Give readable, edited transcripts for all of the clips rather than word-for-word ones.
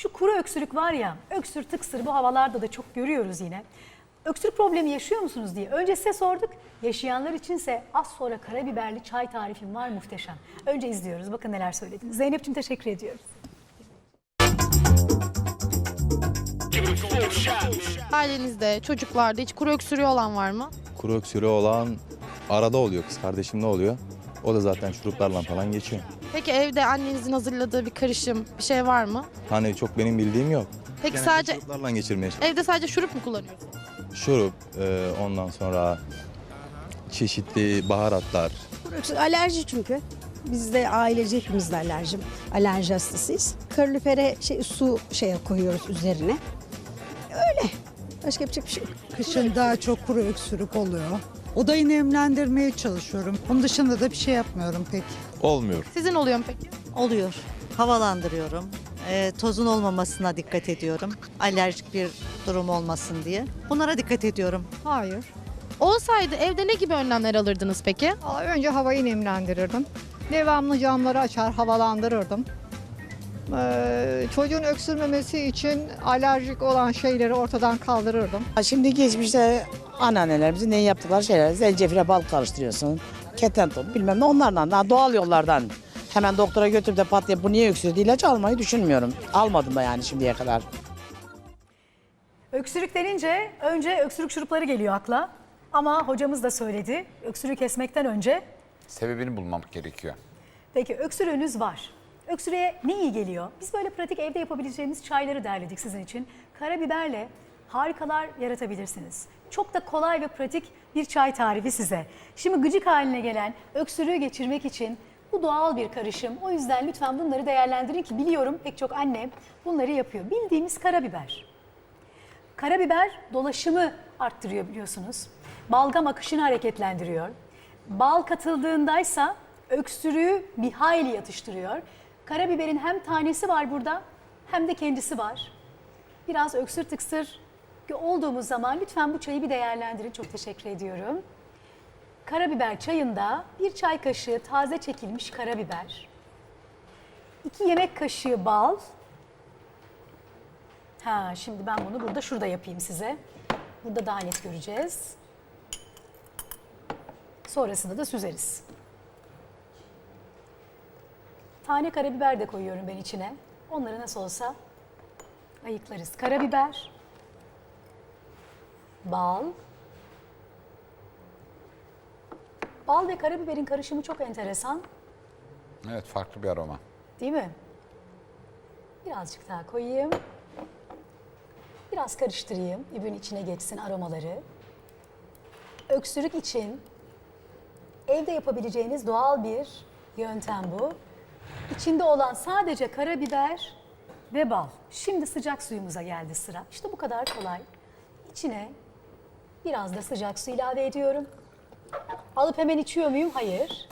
Şu kuru öksürük var ya, öksür tıksır bu havalarda da çok görüyoruz yine. Öksürük problemi yaşıyor musunuz diye önce size sorduk. Yaşayanlar içinse az sonra karabiberli çay tarifim var, muhteşem. Önce izliyoruz, bakın neler söylediniz. Zeynep'ciğim teşekkür ediyoruz. Ailenizde, çocuklarda hiç kuru öksürüğü olan var mı? Kuru öksürüğü olan arada oluyor, kız kardeşimde oluyor. O da zaten şuruplarla falan geçiyor. Peki evde annenizin hazırladığı bir karışım, bir şey var mı? Hani çok benim bildiğim yok. Peki Genelde sadece şuruplarla geçirmeye çalışıyorum. evde sadece şurup mu kullanıyorsun? Şurup, ondan sonra çeşitli baharatlar. Alerji çünkü. Biz de ailece hepimiz de alerji hastasıyız. Kalorifere su koyuyoruz üzerine. Öyle. Başka yapacak bir şey yok. Kışın daha çok kuru öksürük oluyor. Odayı nemlendirmeye çalışıyorum. Onun dışında da bir şey yapmıyorum pek. Olmuyor. Sizin oluyor mu peki? Oluyor. Havalandırıyorum. Tozun olmamasına dikkat ediyorum. Alerjik bir durum olmasın diye. Bunlara dikkat ediyorum. Hayır. Olsaydı evde ne gibi önlemler alırdınız peki? Önce havayı nemlendirirdim. Devamlı camları açar, havalandırırdım. Çocuğun öksürmemesi için alerjik olan şeyleri ortadan kaldırırdım. Şimdi geçmişte anneannelerimizin ne yaptıkları şeyler, zencefile bal karıştırıyorsun, keten topu bilmem ne, onlardan daha doğal yollardan. Hemen doktora götürüp de pat diye bu niye öksürüyor diye ilaç almayı düşünmüyorum. Almadım da yani şimdiye kadar. Öksürük denince önce öksürük şurupları geliyor akla. Ama hocamız da söyledi, öksürüğü kesmekten önce. Sebebini bulmam gerekiyor. Peki öksürüğünüz var. Öksürüğe ne iyi geliyor? Biz böyle pratik evde yapabileceğimiz çayları derledik sizin için. Karabiberle harikalar yaratabilirsiniz. Çok da kolay ve pratik bir çay tarifi size. Şimdi gıcık haline gelen öksürüğü geçirmek için bu doğal bir karışım. O yüzden lütfen bunları değerlendirin ki biliyorum pek çok anne bunları yapıyor. Bildiğimiz karabiber. Karabiber dolaşımı arttırıyor biliyorsunuz. Balgam akışını hareketlendiriyor. Bal katıldığındaysa öksürüğü bir hayli yatıştırıyor. Karabiberin hem tanesi var burada hem de kendisi var. Biraz öksür tıksır olduğumuz zaman lütfen bu çayı bir değerlendirin. Çok teşekkür ediyorum. Karabiber çayında bir çay kaşığı taze çekilmiş karabiber, 2 yemek kaşığı bal. Şimdi ben bunu şurada yapayım size. Burada daha net göreceğiz. Sonrasında da süzeriz. Tane karabiber de koyuyorum ben içine. Onları nasıl olsa ayıklarız. Karabiber, bal. Bal ve karabiberin karışımı çok enteresan. Evet, farklı bir aroma. Değil mi? Birazcık daha koyayım. Biraz karıştırayım. Birbirinin içine geçsin aromaları. Öksürük için evde yapabileceğiniz doğal bir yöntem bu. İçinde olan sadece karabiber ve bal. Şimdi sıcak suyumuza geldi sıra. İşte bu kadar kolay. İçine biraz da sıcak su ilave ediyorum. Alıp hemen içiyor muyum? Hayır.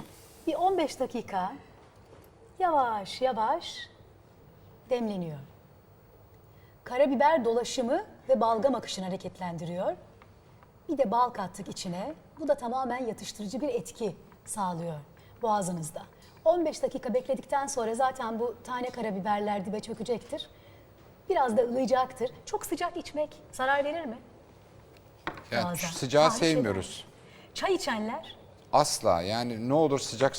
Bir 15 dakika yavaş yavaş demleniyor. Karabiber dolaşımı ve balgam akışını hareketlendiriyor. Bir de bal kattık içine. Bu da tamamen yatıştırıcı bir etki sağlıyor boğazınızda. 15 dakika bekledikten sonra zaten bu tane karabiberler dibe çökecektir. Biraz da ılıyacaktır. Çok sıcak içmek zarar verir mi? Yani Bazen. sıcağı Tarif sevmiyoruz. Çay içenler Asla, yani ne olur sıcak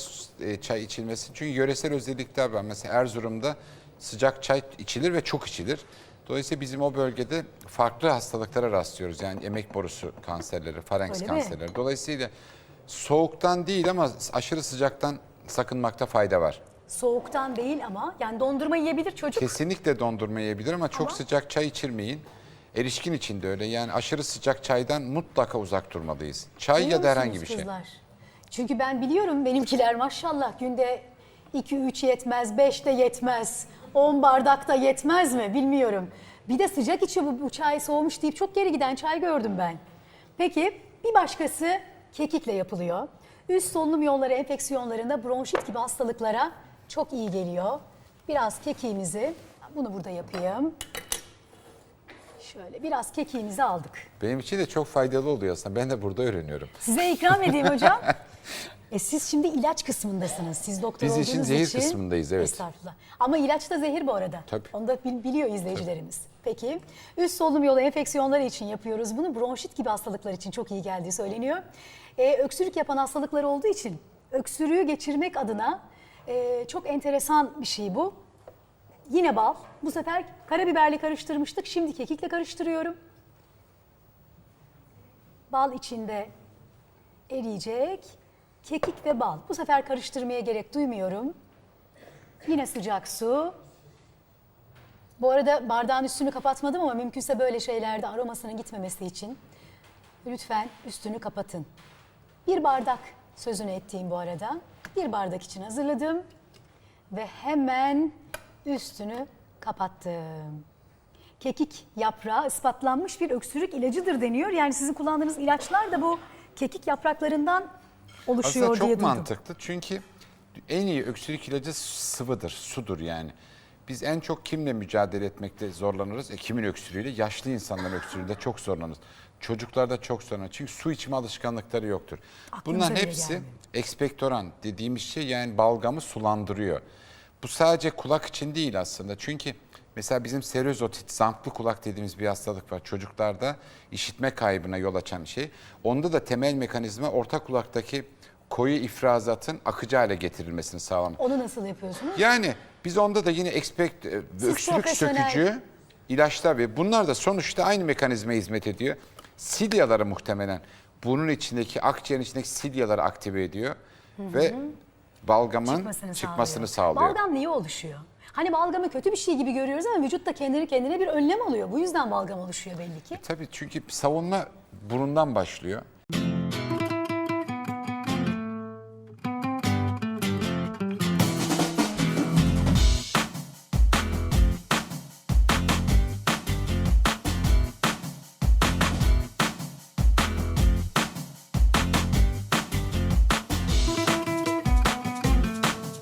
çay içilmesi. Çünkü yöresel özellikler var. Mesela Erzurum'da sıcak çay içilir ve çok içilir. Dolayısıyla bizim o bölgede farklı hastalıklara rastlıyoruz. Yani emek borusu kanserleri, farenks Öyle mi? kanserleri. Dolayısıyla soğuktan değil ama aşırı sıcaktan sakınmakta fayda var. soğuktan değil ama yani dondurma yiyebilir çocuk. Kesinlikle dondurma yiyebilir ama çok sıcak çay içirmeyin. Erişkin için de öyle. Yani aşırı sıcak çaydan mutlaka uzak durmalıyız. Çay Biliyor ya da herhangi bir musunuz şey. kızlar? Çünkü ben biliyorum benimkiler maşallah günde 2-3 yetmez, 5 de yetmez, 10 bardak da yetmez mi bilmiyorum. Bir de sıcak içiyor bu çay soğumuş deyip çok geri giden çay gördüm ben. Peki bir başkası kekikle yapılıyor. Üst solunum yolları enfeksiyonlarında bronşit gibi hastalıklara çok iyi geliyor. Biraz kekiğimizi, bunu burada yapayım. Şöyle biraz kekiğimizi aldık. Benim için de çok faydalı oluyor aslında. Ben de burada öğreniyorum. Size ikram edeyim hocam. Siz şimdi ilaç kısmındasınız. Siz doktor Biz olduğunuz işin için. zehir kısmındayız, evet. Estağfurullah. Ama ilaç da zehir bu arada. Tabii. Onu da biliyor izleyicilerimiz. Peki üst solunum yolu enfeksiyonları için yapıyoruz bunu. Bronşit gibi hastalıklar için çok iyi geldiği söyleniyor. Öksürük yapan hastalıklar olduğu için öksürüğü geçirmek adına çok enteresan bir şey bu. Yine bal. Bu sefer karabiberle karıştırmıştık. Şimdi kekikle karıştırıyorum. Bal içinde eriyecek. Kekik ve bal. Bu sefer karıştırmaya gerek duymuyorum. Yine sıcak su. Bu arada bardağın üstünü kapatmadım ama mümkünse böyle şeylerde aromasının gitmemesi için lütfen üstünü kapatın. Bir bardak sözünü ettiğim bu arada. Bir bardak için hazırladım ve hemen üstünü kapattım. Kekik yaprağı ispatlanmış bir öksürük ilacıdır deniyor. Yani sizin kullandığınız ilaçlar da bu kekik yapraklarından oluşuyor Aslında çok diye duydum. mantıklı çünkü en iyi öksürük ilacı sıvıdır, sudur yani. Biz en çok kimle mücadele etmekte zorlanırız? Kimin öksürüğüyle? Yaşlı insanların öksürüğüyle çok zorlanırız. Çocuklarda çok zorlanır. Çünkü su içme alışkanlıkları yoktur. Aklımıza Bunların bile hepsi gelmiyor. ekspektoran dediğimiz şey, yani balgamı sulandırıyor. Bu sadece kulak için değil aslında. Çünkü mesela bizim serözotit, zanklı kulak dediğimiz bir hastalık var. Çocuklarda işitme kaybına yol açan şey. Onda da temel mekanizma orta kulaktaki koyu ifrazatın akıcı hale getirilmesini sağlamak. Onu nasıl yapıyorsunuz? Yani biz onda da yine öksürük profesyonel. sökücü ilaçlar ve bunlar da sonuçta aynı mekanizmaya hizmet ediyor. Silyaları muhtemelen bunun içindeki, akciğerin içindeki silyaları aktive ediyor ve balgamın çıkmasını sağlıyor. Balgam niye oluşuyor? Hani balgamı kötü bir şey gibi görüyoruz ama vücut da kendine bir önlem alıyor. Bu yüzden balgam oluşuyor belli ki. Tabii çünkü savunma burundan başlıyor.